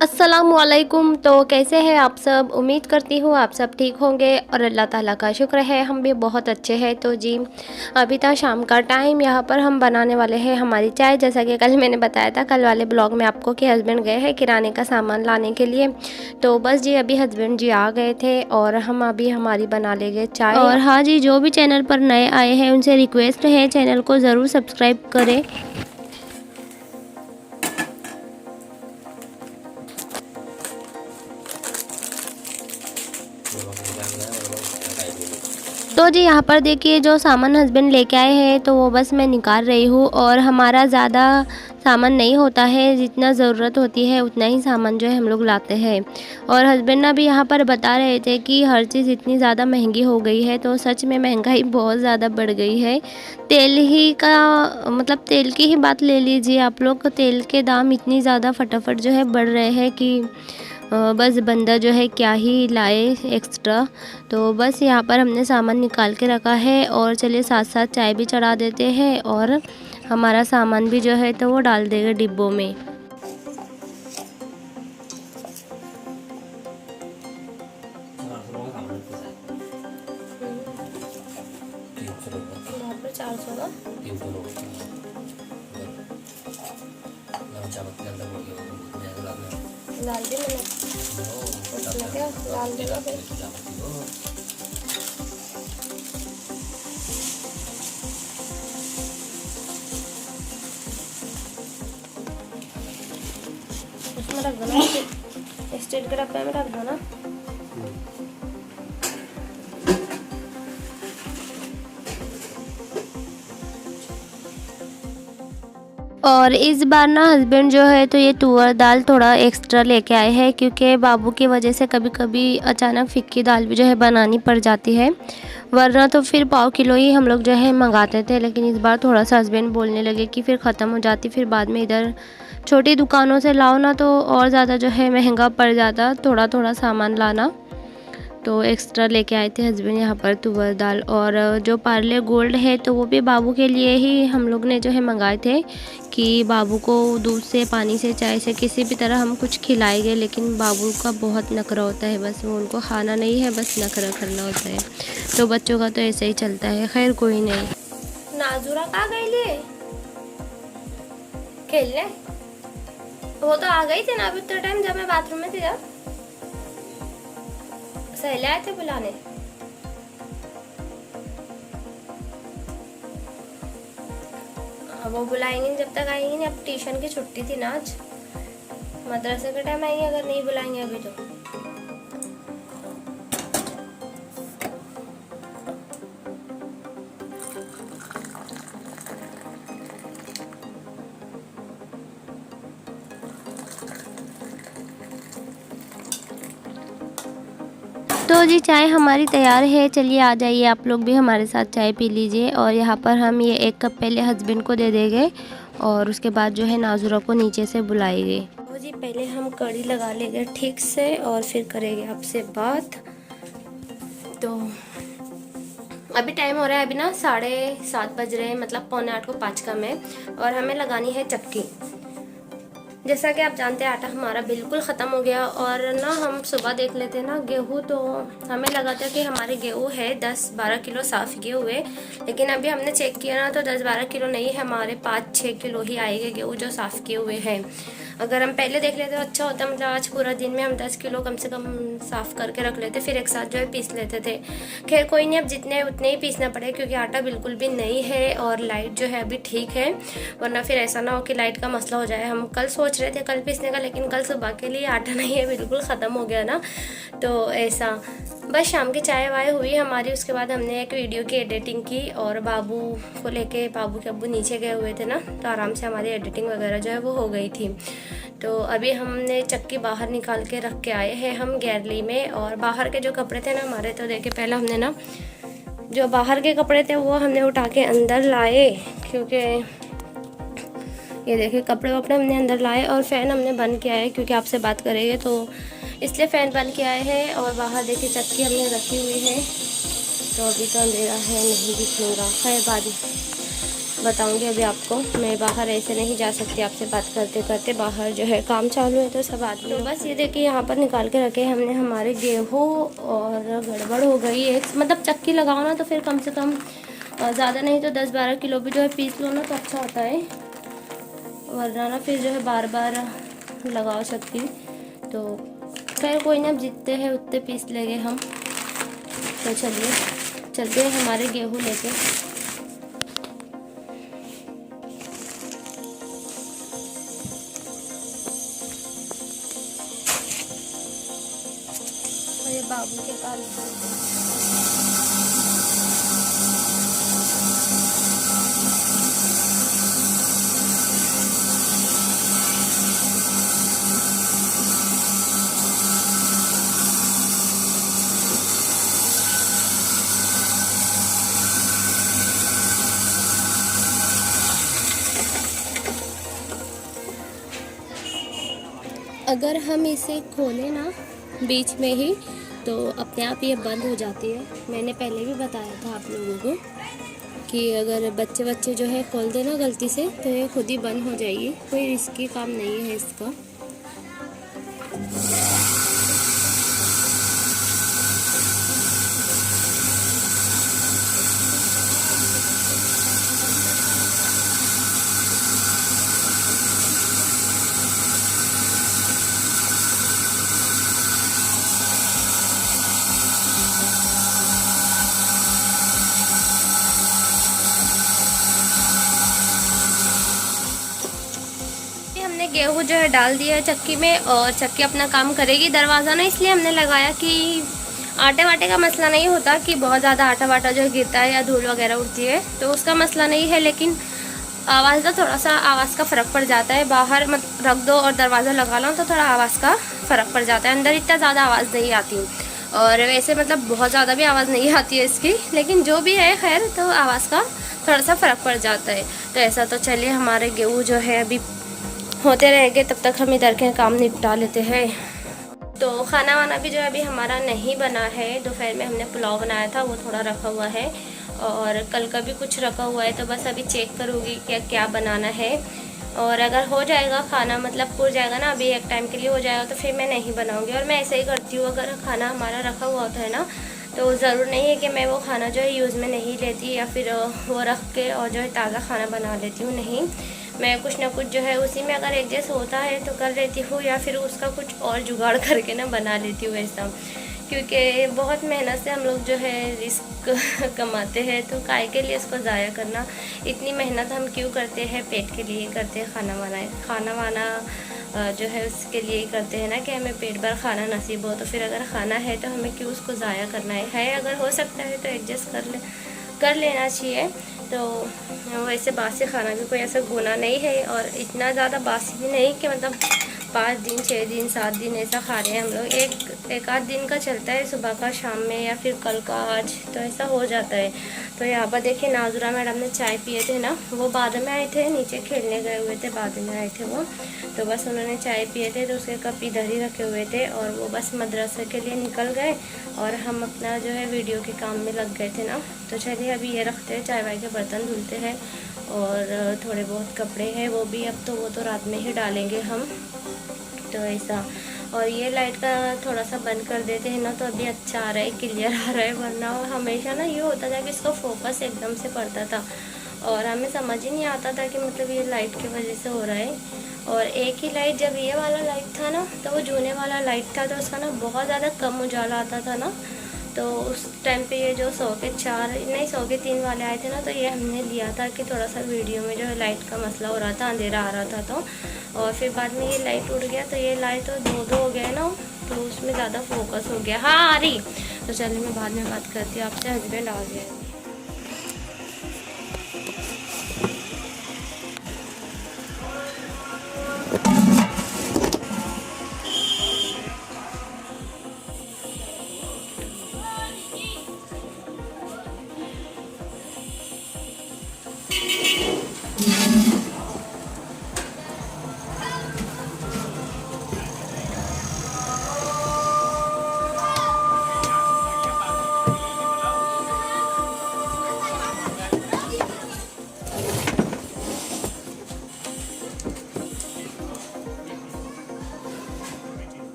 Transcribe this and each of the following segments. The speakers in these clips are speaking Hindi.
अस्सलामुअलैकुम। तो कैसे हैं आप सब? उम्मीद करती हूँ आप सब ठीक होंगे और अल्लाह ताला का शुक्र है हम भी बहुत अच्छे हैं। तो जी अभी था शाम का टाइम, यहाँ पर हम बनाने वाले हैं हमारी चाय। जैसा कि कल मैंने बताया था कल वाले ब्लॉग में आपको कि हस्बैंड गए हैं किराने का सामान लाने के लिए। तो बस जी अभी हस्बैंड जी आ गए थे और हम अभी हमारी बना लेंगे चाय। और हाँ जी, जो भी चैनल पर नए आए हैं उनसे रिक्वेस्ट है चैनल को ज़रूर सब्सक्राइब करें। तो जी यहाँ पर देखिए जो सामान हस्बैंड लेके आए हैं तो वो बस मैं निकाल रही हूँ। और हमारा ज़्यादा सामान नहीं होता है, जितना ज़रूरत होती है उतना ही सामान जो है हम लोग लाते हैं। और हस्बैंड ना भी यहाँ पर बता रहे थे कि हर चीज़ इतनी ज़्यादा महंगी हो गई है, तो सच में महंगाई बहुत ज़्यादा बढ़ गई है। तेल ही का मतलब तेल की ही बात ले लीजिए आप लोग, तेल के दाम इतनी ज़्यादा फटाफट जो है बढ़ रहे हैं कि बस बंदा जो है क्या ही लाए एक्स्ट्रा। तो बस यहाँ पर हमने सामान निकाल के रखा है और चलिए साथ साथ चाय भी चढ़ा देते हैं और हमारा सामान भी जो है तो वो डाल देंगे डिब्बों में। डाल दी मैंने, उसमें क्या डाल देगा फिर। उसमें रख दो ना, स्टील के डब्बे में रख दो ना। और इस बार ना हस्बैंड जो है तो ये तुअर दाल थोड़ा एक्स्ट्रा लेके आए हैं, क्योंकि बाबू की वजह से कभी कभी अचानक फिक्की दाल भी जो है बनानी पड़ जाती है, वरना तो फिर पाव किलो ही हम लोग जो है मंगाते थे। लेकिन इस बार थोड़ा सा हस्बैंड बोलने लगे कि फिर ख़त्म हो जाती, फिर बाद में इधर छोटी दुकानों से लाओ ना तो और ज़्यादा जो है महंगा पड़ जाता थोड़ा थोड़ा सामान लाना। तो एक्स्ट्रा लेके आए थे हस्बैंड यहाँ पर तुअर दाल। और जो पार्ले गोल्ड है तो वो भी बाबू के लिए ही हम लोग ने जो है मंगाए थे कि बाबू को दूध से पानी से चाय से किसी भी तरह हम कुछ खिलाएंगे। लेकिन बाबू का बहुत नखरा होता है, बस वो उनको खाना नहीं है, बस नखरा करना होता है। तो बच्चों का तो ऐसे ही चलता है। खैर कोई नहीं। नाजुरा कहाँ गई ले खेलने? वो तो आ गई थी ना अभी उतना टाइम जब मैं बाथरूम में थी। जब सहेले आए थे बुलाने। अब वो बुलाएंगे जब तक आएंगे नहीं। अब ट्यूशन की छुट्टी थी ना, आज मदरसे के टाइम आएंगे, अगर नहीं बुलाएंगे अभी तो। तो जी चाय हमारी तैयार है, चलिए आ जाइए आप लोग भी हमारे साथ चाय पी लीजिए। और यहाँ पर हम ये 1 कप पहले हस्बैंड को दे देंगे और उसके बाद जो है नाजुरा को नीचे से बुलाएंगे। तो जी पहले हम कड़ी लगा लेंगे ठीक से और फिर करेंगे आपसे बात। तो अभी टाइम हो रहा है, अभी ना 7:30 बज रहे हैं, मतलब 7:45 को 5 कम है। और हमें लगानी है चक्की। जैसा कि आप जानते हैं आटा हमारा बिल्कुल ख़त्म हो गया। और ना हम सुबह देख लेते हैं ना गेहूँ, तो हमें लगा था कि हमारे गेहूँ है 10-12 किलो साफ़ किए हुए। लेकिन अभी हमने चेक किया ना तो 10-12 किलो नहीं है, हमारे 5-6 किलो ही आएंगे गेहूँ जो साफ़ किए हुए हैं। अगर हम पहले देख लेते तो अच्छा होता, मतलब आज पूरा दिन में हम 10 किलो कम से कम साफ़ करके रख लेते, फिर एक साथ जो है पीस लेते थे। खैर कोई नहीं, अब जितने उतने ही पीसना पड़े क्योंकि आटा बिल्कुल भी नहीं है और लाइट जो है अभी ठीक है, वरना फिर ऐसा ना हो कि लाइट का मसला हो जाए। हम कल सोच रहे थे कल पीसने का, लेकिन कल सुबह के लिए आटा नहीं है, बिल्कुल ख़त्म हो गया ना, तो ऐसा। बस शाम की चाय वाय हुई हमारी, उसके बाद हमने एक वीडियो की एडिटिंग की और बाबू को लेके, बाबू के अब्बू नीचे गए हुए थे ना, तो आराम से हमारी एडिटिंग वगैरह जो है वो हो गई थी। तो अभी हमने चक्की बाहर निकाल के रख के आए हैं हम गैलरी में। और बाहर के जो कपड़े थे ना हमारे, तो देखिए पहले हमने ना जो बाहर के कपड़े थे वो हमने उठा के अंदर लाए, क्योंकि ये देखिए कपड़े वपड़े हमने अंदर लाए। और फ़ैन हमने बंद किया है क्योंकि आपसे बात करेंगे तो इसलिए फ़ैन बंद किया है। और बाहर देखिए चक्की हमने रखी हुई है, तो अभी तो अंधेरा है नहीं दिखेगा। खैर बताऊंगी अभी आपको। मैं बाहर ऐसे नहीं जा सकती आपसे बात करते करते, बाहर जो है काम चालू है तो सब आदमी। तो बस ये देखिए यहाँ पर निकाल के रखे हमने हमारे गेहूँ, और गड़बड़ हो गई है। मतलब चक्की लगाओ ना तो फिर कम से कम ज़्यादा नहीं तो 10-12 किलो भी जो है पीस लो ना तो अच्छा होता है, वरना ना फिर जो है बार बार लगाओ चक्की। तो खैर कोई ना, अब जितने हैं उतने पीस लेंगे हम। तो चलिए चलते हैं हमारे गेहूँ लेके। और ये बाबू के पास अगर हम इसे खोलें ना बीच में ही तो अपने आप ये बंद हो जाती है। मैंने पहले भी बताया था आप लोगों को कि अगर बच्चे जो है खोल देना गलती से तो ये खुद ही बंद हो जाएगी। कोई रिस्की काम नहीं है इसका। हमने गेहूँ जो है डाल दिया है चक्की में, और चक्की अपना काम करेगी। दरवाज़ा ना इसलिए हमने लगाया कि आटे वाटे का मसला नहीं होता कि बहुत ज़्यादा आटा वाटा जो गिरता है या धूल वगैरह उड़ती है, तो उसका मसला नहीं है। लेकिन आवाज़ का थोड़ा सा आवाज़ का फ़र्क पड़ जाता है। बाहर मत रख दो और दरवाज़ा लगा लो तो थोड़ा आवाज़ का फ़र्क पड़ जाता है। अंदर इतना ज़्यादा आवाज़ नहीं आती, और वैसे मतलब बहुत ज़्यादा भी आवाज़ नहीं आती है इसकी, लेकिन जो भी है खैर, तो आवाज़ का थोड़ा सा फ़र्क पड़ जाता है। तो ऐसा तो चलिए हमारे गेहूँ जो है अभी होते रहेंगे, तब तक हम इधर के काम निपटा लेते हैं। तो खाना वाना भी जो है अभी हमारा नहीं बना है। दोपहर में हमने पुलाव बनाया था, वो थोड़ा रखा हुआ है, और कल का भी कुछ रखा हुआ है। तो बस अभी चेक करूँगी क्या क्या बनाना है, और अगर हो जाएगा खाना, मतलब पूर जाएगा ना अभी एक टाइम के लिए हो जाएगा, तो फिर मैं नहीं बनाऊँगी। और मैं ऐसे ही करती हूँ, अगर खाना हमारा रखा हुआ होता है ना तो ज़रूर नहीं है कि मैं वो खाना जो है यूज़ में नहीं लेती, या फिर वो रख के और जो है ताज़ा खाना बना लेती हूँ। नहीं, मैं कुछ ना कुछ जो है उसी में अगर एडजस्ट होता है तो कर लेती हूँ, या फिर उसका कुछ और जुगाड़ करके ना बना लेती हूँ ऐसा। क्योंकि बहुत मेहनत से हम लोग जो है रिस्क कमाते हैं, तो काय के लिए इसको ज़ाया करना। इतनी मेहनत हम क्यों करते हैं? पेट के लिए करते हैं। खाना वाना जो है उसके लिए ही करते हैं ना कि हमें पेट भर खाना नसीब हो। तो फिर अगर खाना है तो हमें क्यों उसको ज़ाया करना है? अगर हो सकता है तो एडजस्ट कर लेना चाहिए। तो वैसे बासी खाना भी कोई ऐसा गुनाह नहीं है, और इतना ज़्यादा बासी भी नहीं कि मतलब 5 दिन 6 दिन 7 दिन ऐसा खा रहे हैं हम लोग। एक आध दिन का चलता है, सुबह का शाम में, या फिर कल का आज, तो ऐसा हो जाता है। तो यहाँ पर देखिए नाजुरा मैडम ने चाय पिए थे ना, वो बाद में आए थे, नीचे खेलने गए हुए थे, बाद में आए थे वो। तो बस उन्होंने चाय पिए थे, तो उसके कप इधर ही रखे हुए थे, और वो बस मदरसे के लिए निकल गए, और हम अपना जो है वीडियो के काम में लग गए थे ना। तो चलिए अभी ये रखते हैं, चाय वाय के बर्तन धुलते हैं, और थोड़े बहुत कपड़े हैं वो भी अब तो वो तो रात में ही डालेंगे हम। तो ऐसा, और ये लाइट का थोड़ा सा बंद कर देते हैं ना तो अभी अच्छा आ रहा है, क्लियर आ रहा है। वरना हमेशा ना ये होता था कि इसका फोकस एकदम से पड़ता था, और हमें समझ ही नहीं आता था कि मतलब ये लाइट की वजह से हो रहा है। और एक ही लाइट, जब ये वाला लाइट था ना तो वो जूने वाला लाइट था, तो उसका ना बहुत ज़्यादा कम उजाला आता था ना। तो उस टाइम पे ये जो 100 के 4 नहीं 100 के 3 वाले आए थे ना, तो ये हमने लिया था कि थोड़ा सा वीडियो में जो है लाइट का मसला हो रहा था, अंधेरा आ रहा था। तो और फिर बाद में ये लाइट उड़ गया, तो ये लाइट तो दो हो गया ना, तो उसमें ज़्यादा फोकस हो गया। हाँ आ रही। तो चलिए मैं बाद में बात करती हूँ आपसे। हस्बैंड आ गए।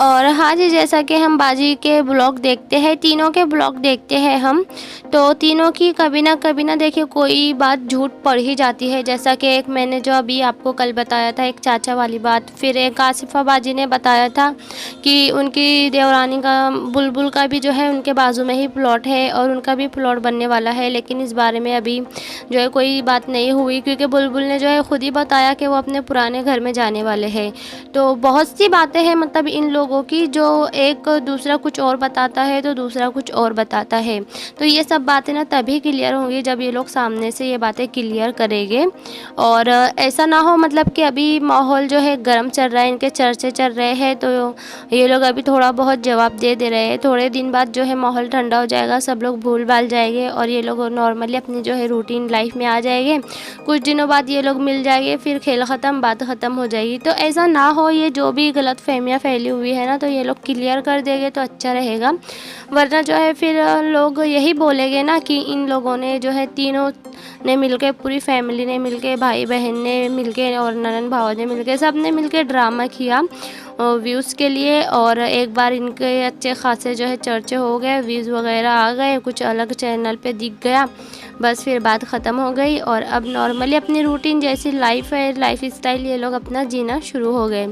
और हाँ जी, जैसा कि हम बाजी के ब्लॉग देखते हैं, तीनों के ब्लॉग देखते हैं हम, तो तीनों की कभी ना देखिए कोई बात झूठ पड़ ही जाती है। जैसा कि एक मैंने जो अभी आपको कल बताया था, एक चाचा वाली बात, फिर एक आसिफ़ा बाजी ने बताया था कि उनकी देवरानी का, बुलबुल का भी जो है उनके बाजू में ही प्लॉट है और उनका भी प्लॉट बनने वाला है, लेकिन इस बारे में अभी जो है कोई बात नहीं हुई, क्योंकि बुलबुल ने जो है खुद ही बताया कि वो अपने पुराने घर में जाने वाले हैं। तो बहुत सी बातें हैं मतलब इन लोगों की, जो एक दूसरा कुछ और बताता है तो दूसरा कुछ और बताता है। तो ये सब बातें ना तभी क्लियर होंगी जब ये लोग सामने से ये बातें क्लियर करेंगे। और ऐसा ना हो मतलब कि अभी माहौल जो है गर्म चल रहा है, इनके चर्चे चल रहे हैं, तो ये लोग अभी थोड़ा बहुत जवाब दे रहे हैं। थोड़े दिन बाद जो है माहौल ठंडा हो जाएगा, सब लोग भूल भाल जाएंगे और ये लोग नॉर्मली अपनी जो है रूटीन लाइफ में आ जाएंगे। कुछ दिनों बाद ये लोग मिल जाएंगे, फिर खेल ख़त्म, बात ख़त्म हो जाएगी। तो ऐसा ना हो, ये जो भी गलत फहमियाँ फैली हुई है ना, तो ये लोग क्लियर कर देंगे तो अच्छा रहेगा। वरना जो है फिर लोग यही बोलेंगे ना कि इन लोगों ने जो है, तीनों ने मिलके, पूरी फैमिली ने मिलके, भाई बहन ने मिलके और ननद भाव ने मिलके, सब ने मिलके ड्रामा किया व्यूज़ के लिए। और एक बार इनके अच्छे खासे जो है चर्चे हो गए, व्यूज़ वगैरह आ गए, कुछ अलग चैनल पे दिख गया, बस फिर बात ख़त्म हो गई। और अब नॉर्मली अपनी रूटीन जैसी लाइफ है, लाइफ स्टाइल ये लोग अपना जीना शुरू हो गए।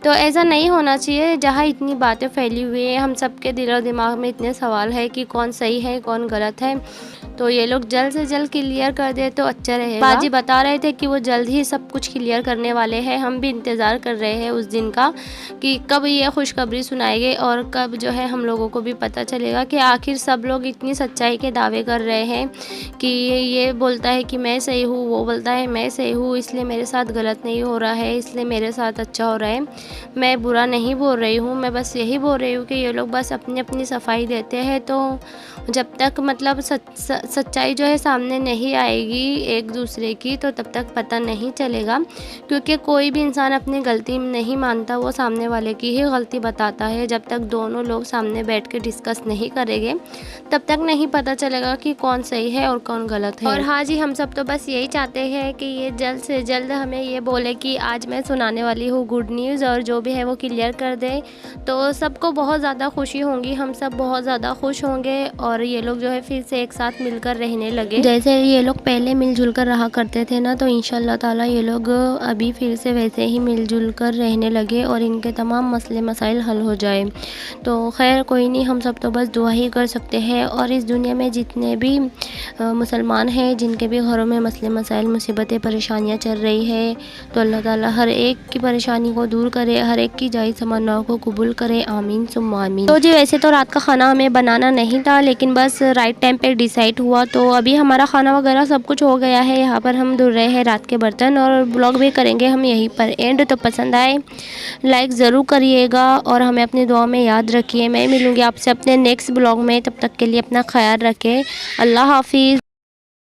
तो ऐसा नहीं होना चाहिए। जहाँ इतनी बातें फैली हुई है, हम सबके दिल और दिमाग में इतने सवाल है कि कौन सही है कौन गलत है, तो ये लोग जल्द से जल्द क्लियर कर दे तो अच्छा रहेगा। बाजी बता रहे थे कि वो जल्द ही सब कुछ क्लियर करने वाले हैं। हम भी इंतज़ार कर रहे हैं उस दिन का कि कब ये खुशखबरी सुनाएंगे और कब जो है हम लोगों को भी पता चलेगा कि आखिर सब लोग इतनी सच्चाई के दावे कर रहे हैं कि ये बोलता है कि मैं सही हूँ, वो बोलता है मैं सही हूँ, इसलिए मेरे साथ गलत नहीं हो रहा है, इसलिए मेरे साथ अच्छा हो रहा है। मैं बुरा नहीं बोल रही हूँ, मैं बस यही बोल रही हूँ कि ये लोग बस अपनी अपनी सफाई देते हैं। तो जब तक मतलब सच्चाई जो है सामने नहीं आएगी एक दूसरे की, तो तब तक पता नहीं चलेगा। क्योंकि कोई भी इंसान अपनी गलती नहीं मानता, वो सामने वाले की ही गलती बताता है। जब तक दोनों लोग सामने बैठ के डिस्कस नहीं करेंगे, तब तक नहीं पता चलेगा कि कौन सही है और कौन गलत है। और हाँ जी, हम सब तो बस यही चाहते हैं कि ये जल्द से जल्द हमें ये बोले कि आज मैं सुनाने वाली हूँ गुड न्यूज़, और जो भी है वो क्लियर कर दे, तो सबको बहुत ज़्यादा खुशी होगी, हम सब बहुत ज़्यादा खुश होंगे। और ये लोग जो है फिर से एक साथ मिलकर रहने लगे, जैसे ये लोग पहले मिलजुल कर रहा करते थे ना, तो इंशाल्लाह ताला ये लोग अभी फिर से वैसे ही मिलजुल कर रहने लगे और इनके तमाम मसले मसाइल हल हो जाए। तो खैर कोई नहीं, हम सब तो बस दुआ ही कर सकते हैं। और इस दुनिया में जितने भी मुसलमान हैं, जिनके भी घरों में मसले मसाइल, मुसीबतें, परेशानियाँ चल रही है, तो अल्लाह ताला हर एक की परेशानी को दूर करे, हर एक की जायज़ तमन्नाओं को कबूल करे, आमीन सुम्मा आमीन। तो जी वैसे तो रात का खाना हमें बनाना नहीं था, लेकिन बस राइट टाइम पे डिसाइड हुआ, तो अभी हमारा खाना वगैरह सब कुछ हो गया है। यहाँ पर हम धुल रहे हैं रात के बर्तन, और ब्लॉग भी करेंगे हम यहीं पर एंड। तो पसंद आए लाइक ज़रूर करिएगा और हमें अपनी दुआ में याद रखिए। मैं मिलूँगी आपसे अपने नेक्स्ट ब्लॉग में, तब तक के लिए अपना ख्याल रखें। अल्लाह हाफिज़।